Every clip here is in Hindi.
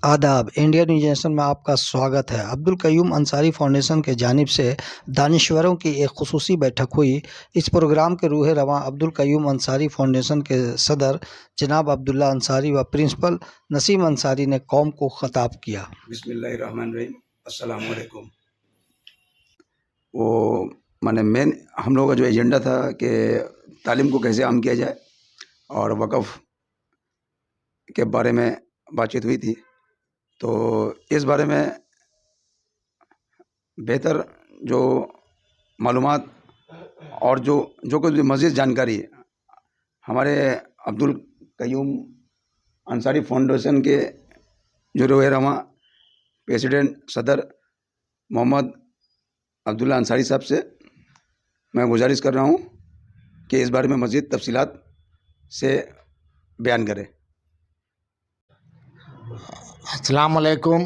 आदाब। इंडिया न्यूज नेशन में आपका स्वागत है। अब्दुल कयूम अंसारी फाउंडेशन के जानिब से दानिश्वरों की एक खुसूसी बैठक हुई। इस प्रोग्राम के रूह रवां अब्दुल कयूम अंसारी फाउंडेशन के सदर जनाब अब्दुल्ला अंसारी व प्रिंसिपल नसीम अंसारी ने कौम को खिताब किया। बिस्मिल्लाहिर्रहमानिर्रहीम, अस्सलाम वालेकुम। वो माने मेन हम लोगों का जो एजेंडा था कि तालीम को कैसे आम किया जाए और वक़्फ़ के बारे में बातचीत हुई थी। तो इस बारे में बेहतर जो मालूमात और जो कुछ भी मज़ीद जानकारी हमारे अब्दुल कयूम अंसारी फाउंडेशन के जो रोए रवां प्रेसिडेंट सदर मोहम्मद अब्दुल्ला अंसारी साहब से मैं गुजारिश कर रहा हूँ कि इस बारे में मज़ीद तफसीलात से बयान करें। अस्सलाम वालेकुम।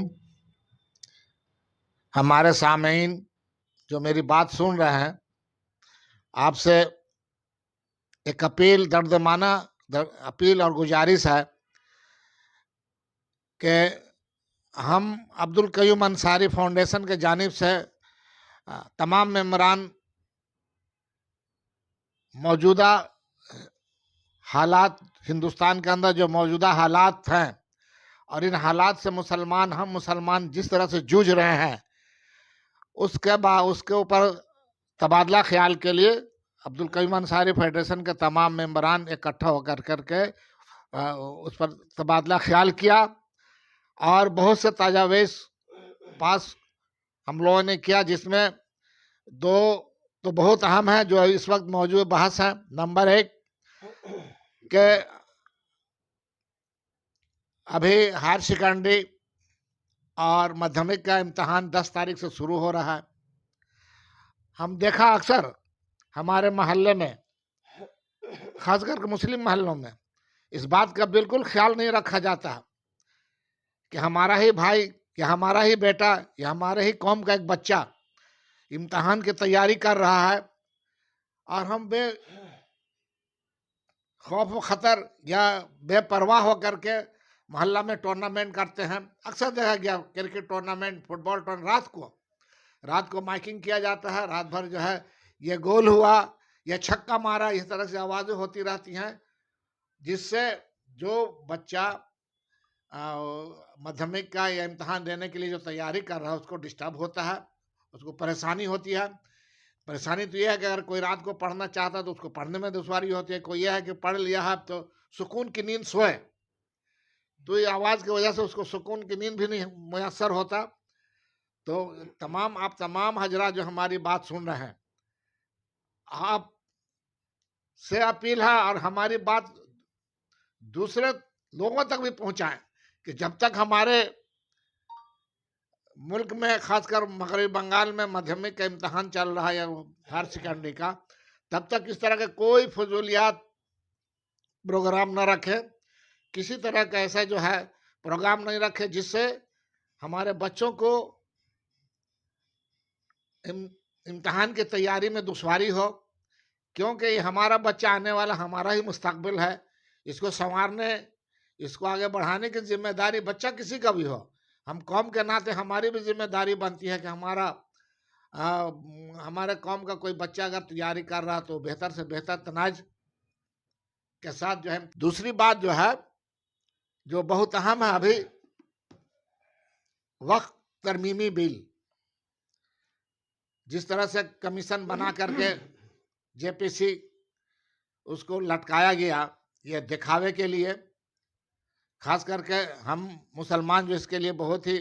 हमारे सामीन जो मेरी बात सुन रहे हैं, आपसे एक अपील दर्दमाना अपील और गुजारिश है कि हम अब्दुल कयूम अंसारी फाउंडेशन के जानिब से तमाम मेंबरान मौजूदा हालात, हिंदुस्तान के अंदर जो मौजूदा हालात हैं और इन हालात से हम मुसलमान जिस तरह से जूझ रहे हैं, उसके ऊपर तबादला ख्याल के लिए अब्दुल कयूम अंसारी फेडरेशन के तमाम मेंबरान इकट्ठा होकर करके उस पर तबादला ख्याल किया और बहुत से तजावीज़ पास हम लोगों ने किया, जिसमें दो तो बहुत अहम है जो इस वक्त मौजूद बहस है। नंबर एक कि अभी हायर सेकेंडरी और माध्यमिक का इम्तहान 10 तारीख से शुरू हो रहा है। हम देखा अक्सर हमारे मोहल्ले में, खास करके मुस्लिम मोहल्लों में, इस बात का बिल्कुल ख्याल नहीं रखा जाता कि हमारा ही भाई या हमारा ही बेटा या हमारे ही कौम का एक बच्चा इम्तहान की तैयारी कर रहा है और हम खौफ व खतर या बेपरवाह होकर के मोहल्ला में टूर्नामेंट करते हैं। अक्सर देखा गया क्रिकेट टूर्नामेंट, फुटबॉल टूर्नामेंट, रात को माइकिंग किया जाता है, रात भर जो है ये गोल हुआ, ये छक्का मारा, इस तरह से आवाज़ें होती रहती हैं, जिससे जो बच्चा माध्यमिक का या इम्तहान देने के लिए जो तैयारी कर रहा है उसको डिस्टर्ब होता है, उसको परेशानी होती है। परेशानी तो यह है कि अगर कोई रात को पढ़ना चाहता है तो उसको पढ़ने में दुश्वारी होती है। कोई यह है कि पढ़ लिया है तो सुकून की नींद सोए, तो ये आवाज़ की वजह से उसको सुकून की नींद भी नहीं मुयस्सर होता। तो आप तमाम हजरा जो हमारी बात सुन रहे हैं, आप से अपील है और हमारी बात दूसरे लोगों तक भी पहुंचाएं कि जब तक हमारे मुल्क में, खासकर मगरबी बंगाल में माध्यमिक का इम्तहान चल रहा है या हायर सेकेंडरी का, तब तक इस तरह के कोई फजूलियात प्रोग्राम न रखे, किसी तरह का ऐसा जो है प्रोग्राम नहीं रखे जिससे हमारे बच्चों को इम्तहान की तैयारी में दुश्वारी हो, क्योंकि ये हमारा बच्चा आने वाला हमारा ही मुस्तकबिल है। इसको संवारने, इसको आगे बढ़ाने की जिम्मेदारी बच्चा किसी का भी हो, हम कौम के नाते हमारी भी जिम्मेदारी बनती है कि हमारे कौम का कोई बच्चा अगर तैयारी कर रहा तो बेहतर से बेहतर तनाज के साथ जो है। दूसरी बात जो है जो बहुत अहम है, अभी वक्त तरमीमी बिल जिस तरह से कमीशन बना करके जेपीसी उसको लटकाया गया, ये दिखावे के लिए, खास करके हम मुसलमान जो इसके लिए बहुत ही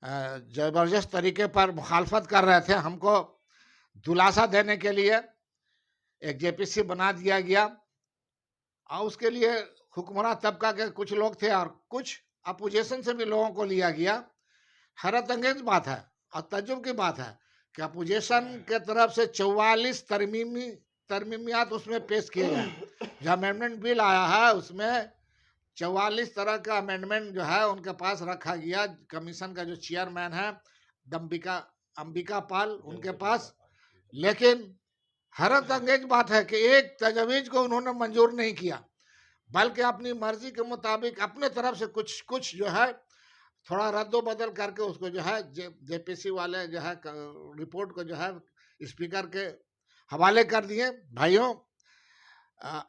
ज़बरदस्त तरीके पर मुखालफत कर रहे थे, हमको दिलासा देने के लिए एक जेपीसी बना दिया गया और उसके लिए हुक्मरान तबका के कुछ लोग थे और कुछ अपोजिशन से भी लोगों को लिया गया। हैरत अंगेज बात है और तज्जुब की बात है कि अपोजिशन के तरफ से 44 तरमीमियात उसमें पेश किए गए। जो अमेंडमेंट बिल आया है उसमें 44 तरह का अमेंडमेंट जो है उनके पास रखा गया। कमीशन का जो चेयरमैन है अंबिका पाल, उनके पास, लेकिन हैरत अंगेज बात है कि एक तजवीज़ को उन्होंने मंजूर नहीं किया, बल्कि अपनी मर्जी के मुताबिक अपने तरफ से कुछ जो है थोड़ा रद्दो बदल करके उसको जो है जेपीसी वाले जो है रिपोर्ट को जो है स्पीकर के हवाले कर दिए। भाइयों,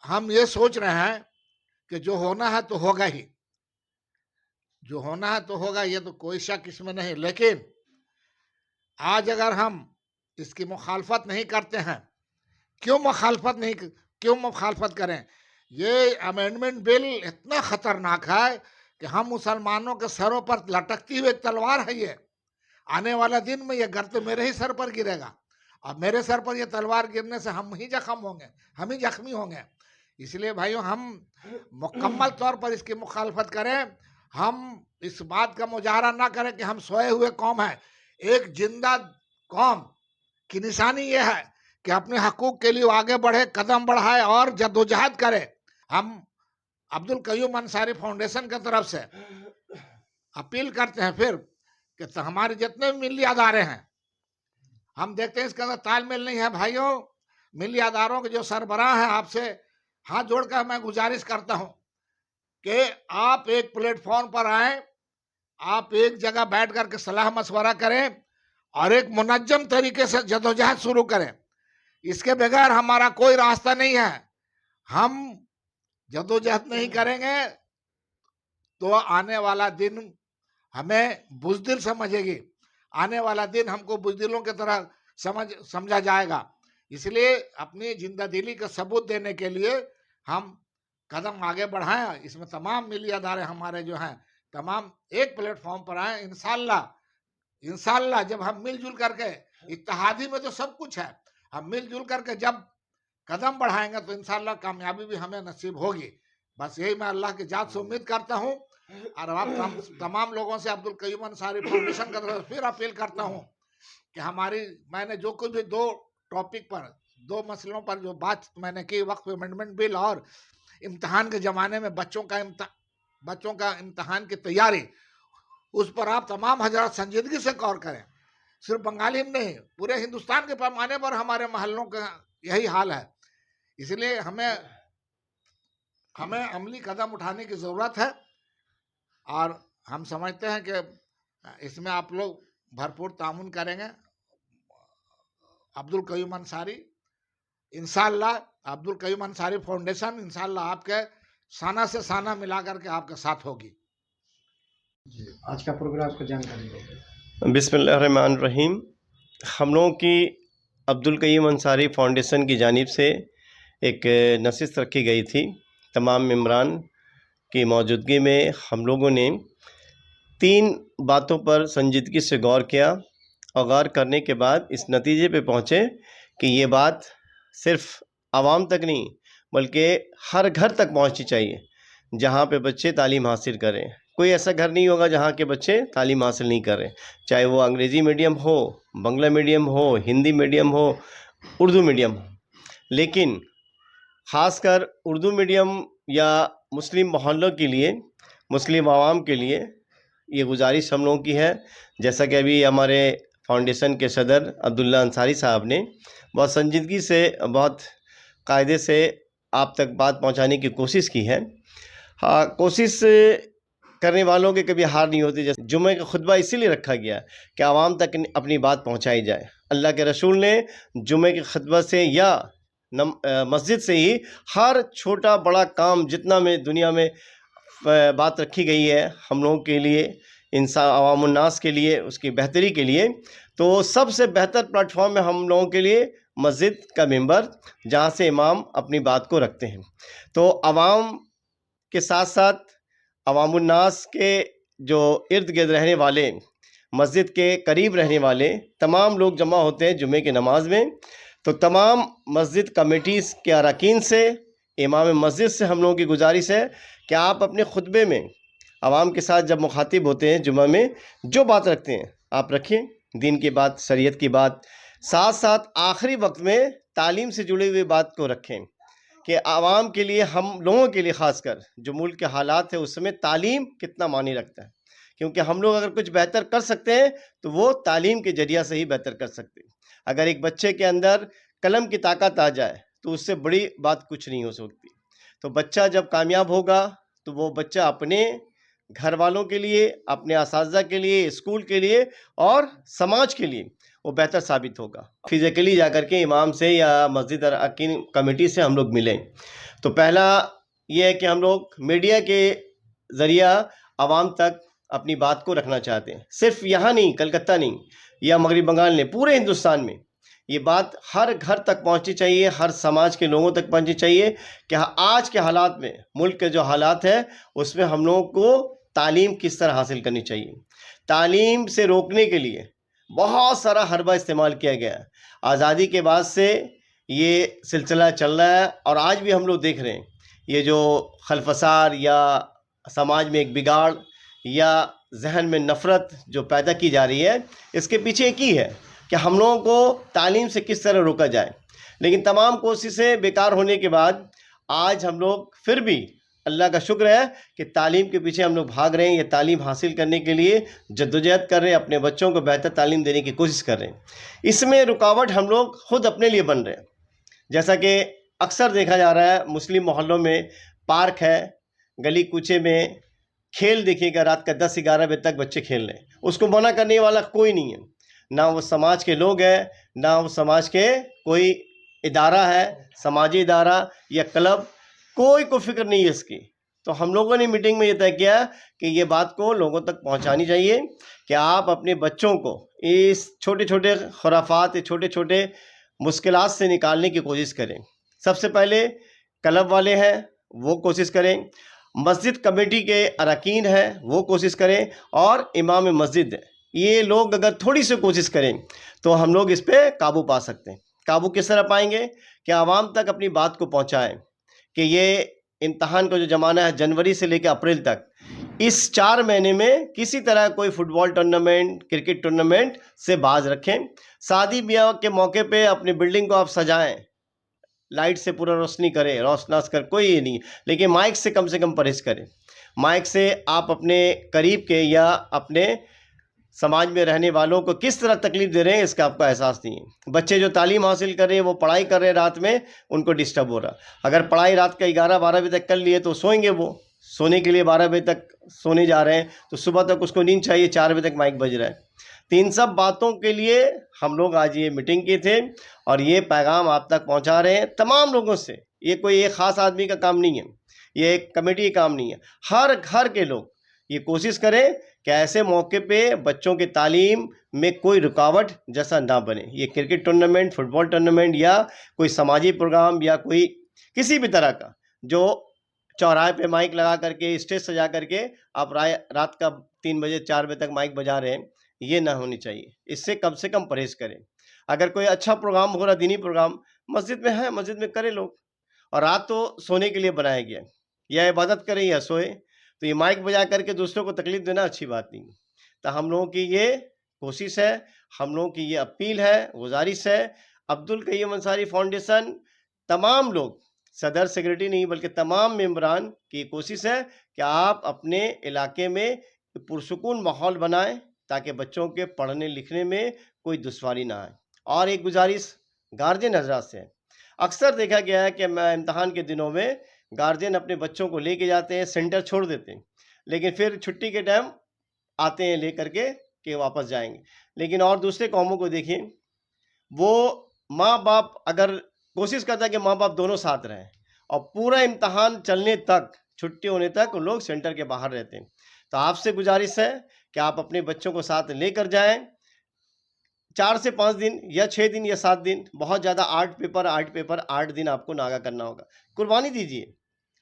हम ये सोच रहे हैं कि जो होना है तो होगा ही, जो होना है तो होगा, ये तो कोई शक इसमें नहीं। लेकिन आज अगर हम इसकी मुखालफत नहीं करते हैं, क्यों मुखालफत करें? ये अमेंडमेंट बिल इतना खतरनाक है कि हम मुसलमानों के सरों पर लटकती हुई तलवार है ये। आने वाला दिन में ये घर तो मेरे ही सर पर गिरेगा, और मेरे सर पर ये तलवार गिरने से हम ही जख्मी होंगे। इसलिए भाइयों, हम मुकम्मल तौर पर इसकी मुखालफत करें। हम इस बात का मुजाहरा ना करें कि हम सोए हुए कौम है। एक जिंदा कौम की निशानी ये है कि अपने हकूक के लिए आगे बढ़े, कदम बढ़ाए और जद्दोजहद करे। हम अब्दुल कयूम अंसारी फाउंडेशन की तरफ से अपील करते हैं फिर कि हमारे जितने भी मिली अदारे हैं, हम देखते हैं इसके अंदर तालमेल नहीं है। भाइयों, मिली अदारों के जो सरबराह हैं, आपसे हाथ जोड़कर मैं गुजारिश करता हूं कि आप एक प्लेटफॉर्म पर आए, आप एक जगह बैठ करके सलाह मशवरा करें और एक मुनज्जम तरीके से जद्दोजहद शुरू करें। इसके बगैर हमारा कोई रास्ता नहीं है। हम जद्दोजहद नहीं करेंगे तो आने वाला दिन हमें बुज़दिल समझेगी, आने वाला दिन हमको बुज़दिलों की तरह समझा जाएगा। इसलिए अपनी जिंदा दिली का सबूत देने के लिए हम कदम आगे बढ़ाएं। इसमें तमाम मिली अदारे हमारे जो हैं, तमाम एक प्लेटफॉर्म पर आए। इंशाल्लाह जब हम मिलजुल करके, इत्तेहादी में तो सब कुछ है, हम मिलजुल करके जब कदम बढ़ाएंगे तो इंशाल्लाह कामयाबी भी हमें नसीब होगी। बस यही मैं अल्लाह की जात से उम्मीद करता हूँ। और आप तमाम लोगों से अब्दुल कयूम अंसारी फाउंडेशन का तरफ फिर अपील करता हूँ कि मैंने जो कुछ भी दो टॉपिक पर, दो मसलों पर जो बात मैंने की, वक्फ अमेंडमेंट बिल और इम्तिहान के ज़माने में बच्चों का इम्तिहान की तैयारी, उस पर आप तमाम हजरात संजीदगी से गौर करें। सिर्फ बंगाली में नहीं, पूरे हिंदुस्तान के पैमाने पर हमारे महलों का यही हाल है। इसलिए हमें अमली कदम उठाने की ज़रूरत है और हम समझते हैं कि इसमें आप लोग भरपूर तामुन करेंगे। अब्दुल कयूम अंसारी इंशाल्लाह, अब्दुल कयूम अंसारी फाउंडेशन इंशाल्लाह आपके साना से साना मिला करके आपके साथ होगी। आज का प्रोग्राम को जानकारी देंगे। बिस्मिल्लाहिर्रहमानिर्रहीम। हम लोगों की अब्दुल कयूम अंसारी फाउंडेशन की जानिब से एक नशिस्त रखी गई थी। तमाम मेंबरान की मौजूदगी में हम लोगों ने 3 बातों पर संजीदगी से गौर किया और गौर करने के बाद इस नतीजे पे पहुँचे कि ये बात सिर्फ़ आवाम तक नहीं बल्कि हर घर तक पहुँचनी चाहिए जहाँ पे बच्चे तालीम हासिल करें। कोई ऐसा घर नहीं होगा जहाँ के बच्चे तालीम हासिल नहीं करें, चाहे वो अंग्रेज़ी मीडियम हो, बांग्ला मीडियम हो, हिंदी मीडियम हो, उर्दू मीडियम हो। लेकिन ख़ासकर उर्दू मीडियम या मुस्लिम मोहल्लों के लिए, मुस्लिम आवाम के लिए ये गुजारिश हम लोगों की है। जैसा कि अभी हमारे फाउंडेशन के सदर अब्दुल्ला अंसारी साहब ने बहुत संजीदगी से, बहुत कायदे से आप तक बात पहुंचाने की कोशिश की है। हाँ, कोशिश करने वालों की कभी हार नहीं होती। जैसे जुम्मे का खुतबा इसीलिए रखा गया कि आवाम तक अपनी बात पहुंचाई जाए। अल्लाह के रसूल ने जुम्मे के खुतबा से या मस्जिद से ही हर छोटा बड़ा काम जितना में दुनिया में बात रखी गई है हम लोगों के लिए, इंसान अवामुन्नास के लिए, उसकी बेहतरी के लिए, तो सबसे बेहतर प्लेटफॉर्म है हम लोगों के लिए मस्जिद का मेंबर, जहाँ से इमाम अपनी बात को रखते हैं। तो आवाम के साथ साथ अवामुन्नास के जो इर्द गिर्द रहने वाले, मस्जिद के करीब रहने वाले तमाम लोग जमा होते हैं जुम्मे की नमाज में। तो तमाम मस्जिद कमेटीज़ के अरकान से, इमाम मस्जिद से हम लोगों की गुजारिश है कि आप अपने खुतबे में आवाम के साथ जब मुखातिब होते हैं जुम्मा में, जो बात रखते हैं आप रखें, दीन की बात, शरीयत की बात, साथ साथ आखिरी वक्त में तालीम से जुड़ी हुई बात को रखें कि आवाम के लिए, हम लोगों के लिए ख़ासकर जो मुल्क के हालात है उसमें तालीम कितना मानी रखता है। क्योंकि हम लोग अगर कुछ बेहतर कर सकते हैं तो वो तालीम के ज़रिया से ही बेहतर कर सकते हैं। अगर एक बच्चे के अंदर कलम की ताकत आ जाए तो उससे बड़ी बात कुछ नहीं हो सकती। तो बच्चा जब कामयाब होगा तो वो बच्चा अपने घर वालों के लिए, अपने असातिज़ा के लिए, स्कूल के लिए और समाज के लिए वो बेहतर साबित होगा। फिज़िकली जाकर के इमाम से या मस्जिद अरकान कमेटी से हम लोग मिलें। तो पहला ये है कि हम लोग मीडिया के ज़रिया आवाम तक अपनी बात को रखना चाहते हैं। सिर्फ यहाँ नहीं, कलकत्ता नहीं या मगरबी बंगाल नहीं, पूरे हिंदुस्तान में ये बात हर घर तक पहुँचनी चाहिए, हर समाज के लोगों तक पहुँचनी चाहिए कि आज के हालात में, मुल्क के जो हालात हैं उसमें हम लोगों को तालीम किस तरह हासिल करनी चाहिए। तालीम से रोकने के लिए बहुत सारा हरबा इस्तेमाल किया गया है। आज़ादी के बाद से ये सिलसिला चल रहा है और आज भी हम लोग देख रहे हैं ये जो खलफसार या समाज में एक बिगाड़ या जहन में नफ़रत जो पैदा की जा रही है, इसके पीछे एक ही है कि हम लोगों को तालीम से किस तरह रोका जाए। लेकिन तमाम कोशिशें बेकार होने के बाद आज हम लोग फिर भी अल्लाह का शुक्र है कि तालीम के पीछे हम लोग भाग रहे हैं। ये तालीम हासिल करने के लिए जद्दोजहद कर रहे हैं, अपने बच्चों को बेहतर तालीम देने की कोशिश कर रहे हैं। इसमें रुकावट हम लोग खुद अपने लिए बन रहे हैं। जैसा कि अक्सर देखा जा रहा है, मुस्लिम मोहल्लों में पार्क है, गली कूचे में खेल देखिएगा, रात का 10-11 बजे तक बच्चे खेल रहे हैं, उसको मना करने वाला कोई नहीं है। ना वो समाज के लोग हैं, ना वो समाज के कोई इदारा है, समाजी इदारा या क्लब, कोई को फिक्र नहीं है इसकी। तो हम लोगों ने मीटिंग में ये तय किया कि ये बात को लोगों तक पहुंचानी चाहिए कि आप अपने बच्चों को इस छोटे छोटे खुराफात, छोटे छोटे मुश्किलात से निकालने की कोशिश करें। सबसे पहले क्लब वाले हैं वो कोशिश करें, मस्जिद कमेटी के अरकान हैं वो कोशिश करें, और इमाम मस्जिद है, ये लोग अगर थोड़ी सी कोशिश करें तो हम लोग इस पर काबू पा सकते हैं। काबू किस तरह पाएंगे कि आवाम तक अपनी बात को पहुंचाएं कि ये इम्तहान का जो ज़माना है जनवरी से लेकर अप्रैल तक, इस 4 महीने में किसी तरह कोई फुटबॉल टूर्नामेंट, क्रिकेट टूर्नामेंट से बाज रखें। शादी ब्याह के मौके पे अपनी बिल्डिंग को आप सजाएं, लाइट से पूरा रोशनी करें, रोशनास कर, कोई ये नहीं, लेकिन माइक से कम परहेज़ करें। माइक से आप अपने करीब के या अपने समाज में रहने वालों को किस तरह तकलीफ दे रहे हैं इसका आपको एहसास नहीं है। बच्चे जो तालीम हासिल कर रहे हैं, वो पढ़ाई कर रहे हैं, रात में उनको डिस्टर्ब हो रहा। अगर पढ़ाई रात का 11-12 बजे तक कर लिए तो सोएंगे, वो सोने के लिए 12 बजे तक सोने जा रहे हैं तो सुबह तक उसको नींद चाहिए, 4 बजे तक माइक बज रहा है। तो इन सब बातों के लिए हम लोग आज ये मीटिंग की थे और ये पैगाम आप तक पहुँचा रहे हैं तमाम लोगों से। ये कोई एक ख़ास आदमी का काम नहीं है, ये एक कमेटी का काम नहीं है, हर घर के लोग ये कोशिश करें कि ऐसे मौके पे बच्चों की तालीम में कोई रुकावट जैसा ना बने। ये क्रिकेट टूर्नामेंट, फुटबॉल टूर्नामेंट या कोई समाजी प्रोग्राम या कोई किसी भी तरह का जो चौराहे पे माइक लगा करके, स्टेज सजा करके आप रात का 3 बजे 4 बजे तक माइक बजा रहे हैं, ये ना होनी चाहिए। इससे कम से कम परहेज़ करें। अगर कोई अच्छा प्रोग्राम हो रहा, दीनी प्रोग्राम मस्जिद में है, मस्जिद में करें लोग। और रात तो सोने के लिए बनाया गया, या इबादत करें या सोए, तो ये माइक बजा करके दूसरों को तकलीफ देना अच्छी बात नहीं। तो हम लोगों की ये कोशिश है, हम लोगों की ये अपील है, गुजारिश है। अब्दुल कय्यूम अंसारी फाउंडेशन तमाम लोग, सदर सेक्रेटरी नहीं बल्कि तमाम मेंबरान की कोशिश है कि आप अपने इलाके में पुरसुकून माहौल बनाएं ताकि बच्चों के पढ़ने लिखने में कोई दुश्वारी ना आए। और एक गुजारिश गार्जियन हजरात से है, अक्सर देखा गया है कि इम्तहान के दिनों में गार्जियन अपने बच्चों को लेके जाते हैं, सेंटर छोड़ देते हैं, लेकिन फिर छुट्टी के टाइम आते हैं ले करके कि वापस जाएंगे। लेकिन और दूसरे कौमों को देखिए, वो माँ बाप अगर कोशिश करता है कि माँ बाप दोनों साथ रहें और पूरा इम्तहान चलने तक, छुट्टी होने तक उन लोग सेंटर के बाहर रहते हैं। तो आपसे गुजारिश है कि आप अपने बच्चों को साथ लेकर जाएं। 4 से 5 दिन या 6 दिन या 7 दिन, बहुत ज़्यादा 8 पेपर 8 दिन आपको नागा करना होगा। कुर्बानी दीजिए,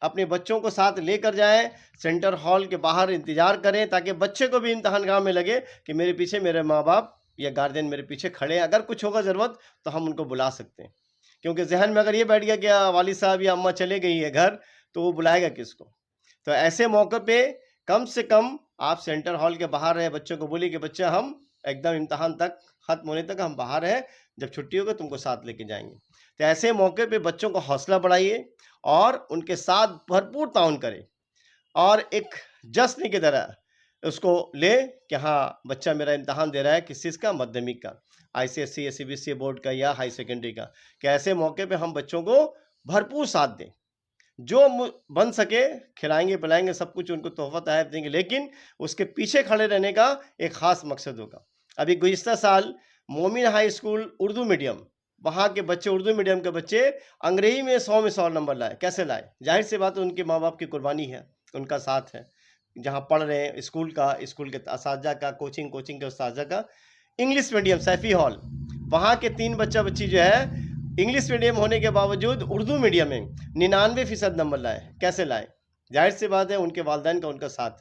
अपने बच्चों को साथ लेकर जाएं, सेंटर हॉल के बाहर इंतज़ार करें ताकि बच्चे को भी इम्तहानगाह में लगे कि मेरे पीछे मेरे माँ बाप या गार्जियन मेरे पीछे खड़े हैं। अगर कुछ होगा ज़रूरत तो हम उनको बुला सकते हैं, क्योंकि जहन में अगर ये बैठ गया कि वालिद साहब या अम्मा चले गई है घर, तो वो बुलाएगा किसको। तो ऐसे मौके पर कम से कम आप सेंटर हॉल के बाहर रहे, बच्चों को बोलिए कि बच्चे हम एकदम इम्तहान तक ख़त्म होने तक हम बाहर हैं, जब छुट्टी होगी तुमको साथ लेके जाएंगे। तो ऐसे मौके पे बच्चों को हौसला बढ़ाइए और उनके साथ भरपूर ताउन करें और एक जश्न की तरह उसको ले कि हाँ बच्चा मेरा इम्तहान दे रहा है, किस चीज़ का, माध्यमिक का, ICSE या CBSE बोर्ड का या हाई सेकेंडरी का। कि ऐसे मौके पे हम बच्चों को भरपूर साथ दें जो बन सके खिलाएंगे पिलाएंगे, सब कुछ उनको तोहफा तहफ देंगे, लेकिन उसके पीछे खड़े रहने का एक ख़ास मकसद होगा। अभी गुज़िश्ता साल मोमिन हाई स्कूल उर्दू मीडियम, वहाँ के बच्चे, उर्दू मीडियम के बच्चे अंग्रेजी में 100 में 100 नंबर लाए। कैसे लाए? जाहिर सी बात है उनके माँ बाप की कुर्बानी है, उनका साथ है। जहाँ पढ़ रहे हैं स्कूल के असातिज़ा का, कोचिंग के उस्ताज़ा का। इंग्लिश मीडियम सैफ़ी हॉल, वहाँ के 3 बच्ची जो है इंग्लिश मीडियम होने के बावजूद उर्दू मीडियम में 99% नंबर लाए। कैसे लाए? जाहिर सी बात है उनके वालिदैन का उनका साथ,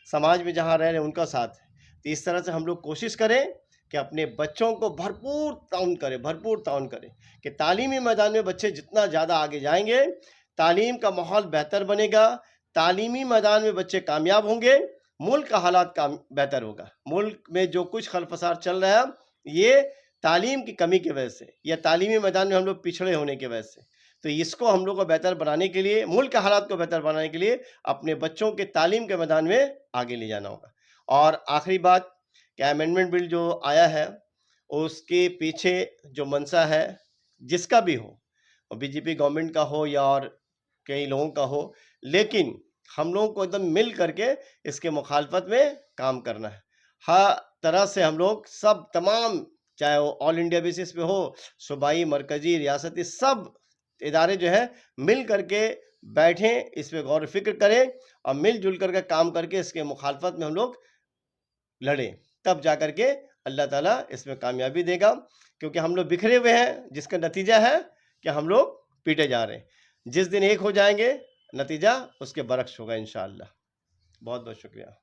समाज में जहाँ रह रहे हैं उनका साथ है। तो इस तरह से हम लोग कोशिश करें कि अपने बच्चों को भरपूर ताउन करें कि तालीमी मैदान में बच्चे जितना ज़्यादा आगे जाएंगे, तालीम का माहौल बेहतर बनेगा, तालीमी मैदान में बच्चे कामयाब होंगे, मुल्क का हालात बेहतर होगा। मुल्क में जो कुछ खलफसार चल रहा है ये तालीम की कमी की वजह से, या तालीमी मैदान में हम लोग पिछड़े होने की वजह से। तो इसको हम लोग को बेहतर बनाने के लिए, मुल्क के हालात को बेहतर बनाने के लिए अपने बच्चों के तालीम के मैदान में आगे ले जाना होगा। और आखिरी बात कि अमेंडमेंट बिल जो आया है उसके पीछे जो मंशा है जिसका भी हो, और बीजेपी गवर्नमेंट का हो या और कई लोगों का हो, लेकिन हम लोगों को एकदम मिल करके इसके मुखालफत में काम करना है। हर तरह से हम लोग सब तमाम, चाहे वो ऑल इंडिया बेसिस पे हो, सूबाई, मरकजी, रियासती, सब इदारे जो है मिल करके बैठें, इस पे गौर फिक्र करें और मिलजुल करके काम करके इसके मुखालफत में हम लोग लड़ें। तब जा करके अल्लाह ताला इसमें कामयाबी देगा, क्योंकि हम लोग बिखरे हुए हैं, जिसका नतीजा है कि हम लोग पीटे जा रहे हैं। जिस दिन एक हो जाएंगे नतीजा उसके बरक्स होगा इंशाअल्लाह। बहुत बहुत शुक्रिया।